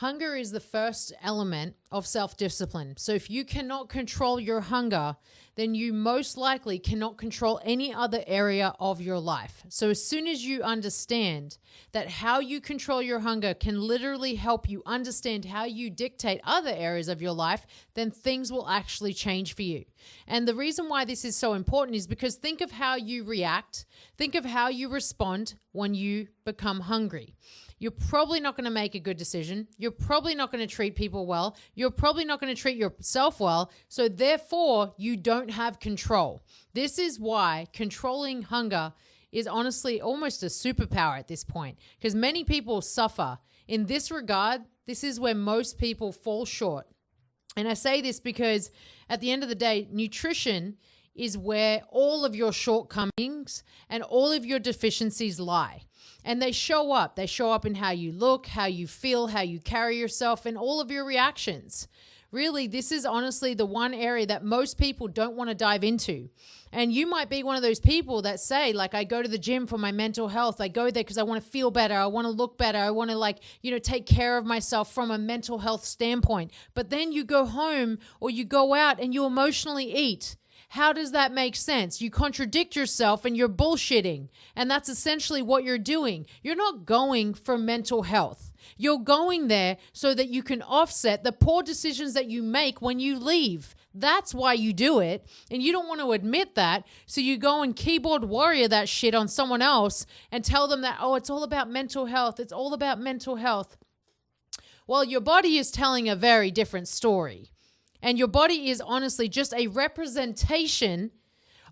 Hunger is the first element of self-discipline. So if you cannot control your hunger, then you most likely cannot control any other area of your life. So as soon as you understand that how you control your hunger can literally help you understand how you dictate other areas of your life, then things will actually change for you. And the reason why this is so important is because think of how you react, think of how you respond when you become hungry. You're probably not going to make a good decision. You're probably not going to treat people well. You're probably not going to treat yourself well. So therefore, you don't have control. This is why controlling hunger is honestly almost a superpower at this point, because many people suffer. In this regard, this is where most people fall short. And I say this because at the end of the day, nutrition is where all of your shortcomings and all of your deficiencies lie. And they show up. They show up in how you look, how you feel, how you carry yourself, and all of your reactions. Really, this is honestly the one area that most people don't want to dive into. And you might be one of those people that say, like, I go to the gym for my mental health. I go there because I want to feel better. I want to look better. I want to take care of myself from a mental health standpoint. But then you go home or you go out and you emotionally eat. How does that make sense? You contradict yourself and you're bullshitting. And that's essentially what you're doing. You're not going for mental health. You're going there so that you can offset the poor decisions that you make when you leave. That's why you do it. And you don't want to admit that. So you go and keyboard warrior that shit on someone else and tell them that, oh, it's all about mental health. It's all about mental health. Well, your body is telling a very different story. And your body is honestly just a representation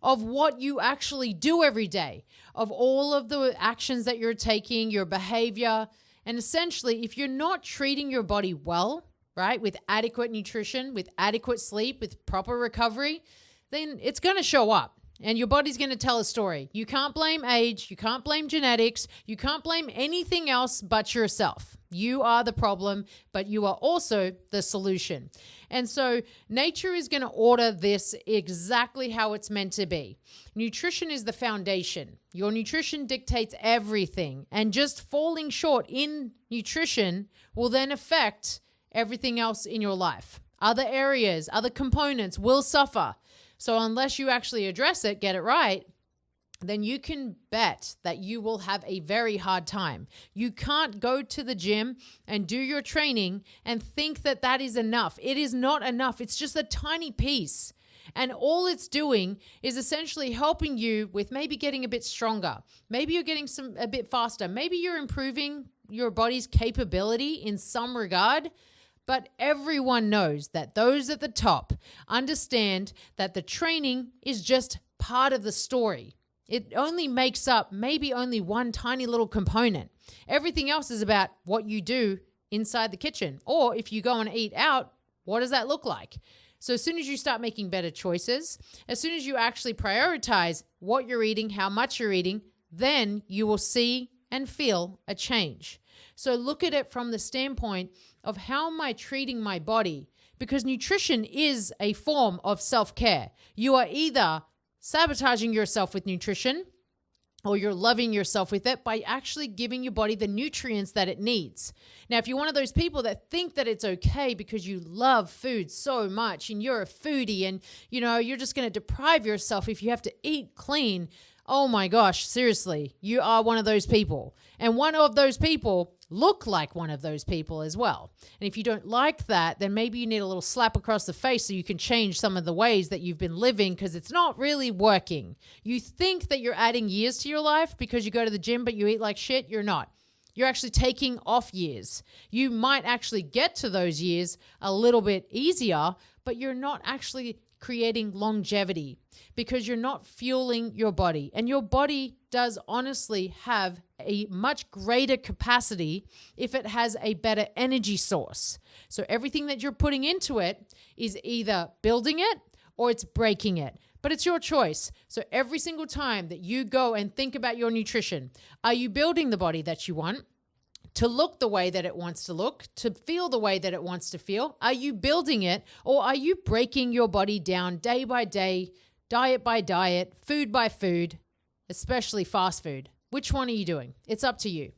of what you actually do every day, of all of the actions that you're taking, your behavior. And essentially, if you're not treating your body well, right, with adequate nutrition, with adequate sleep, with proper recovery, then it's going to show up. And your body's going to tell a story. You can't blame age. You can't blame genetics. You can't blame anything else but yourself. You are the problem, but you are also the solution. And so nature is going to order this exactly how it's meant to be. Nutrition is the foundation. Your nutrition dictates everything. And just falling short in nutrition will then affect everything else in your life. Other areas, other components will suffer. So unless you actually address it, get it right, then you can bet that you will have a very hard time. You can't go to the gym and do your training and think that that is enough. It is not enough. It's just a tiny piece. And all it's doing is essentially helping you with maybe getting a bit stronger. Maybe you're getting a bit faster. Maybe you're improving your body's capability in some regard. But everyone knows that those at the top understand that the training is just part of the story. It only makes up maybe only one tiny little component. Everything else is about what you do inside the kitchen. Or if you go and eat out, what does that look like? So as soon as you start making better choices, as soon as you actually prioritize what you're eating, how much you're eating, then you will see and feel a change. So look at it from the standpoint of how am I treating my body? Because nutrition is a form of self-care. You are either sabotaging yourself with nutrition or you're loving yourself with it by actually giving your body the nutrients that it needs. Now, if you're one of those people that think that it's okay because you love food so much and you're a foodie and, you're just going to deprive yourself if you have to eat clean, oh my gosh, seriously, you are one of those people. And one of those people look like one of those people as well. And if you don't like that, then maybe you need a little slap across the face so you can change some of the ways that you've been living because it's not really working. You think that you're adding years to your life because you go to the gym but you eat like shit. You're not. You're actually taking off years. You might actually get to those years a little bit easier, but you're not actually creating longevity because you're not fueling your body. And your body does honestly have a much greater capacity if it has a better energy source. So everything that you're putting into it is either building it or it's breaking it. But it's your choice. So every single time that you go and think about your nutrition, are you building the body that you want? To look the way that it wants to look, to feel the way that it wants to feel? Are you building it or are you breaking your body down day by day, diet by diet, food by food, especially fast food? Which one are you doing? It's up to you.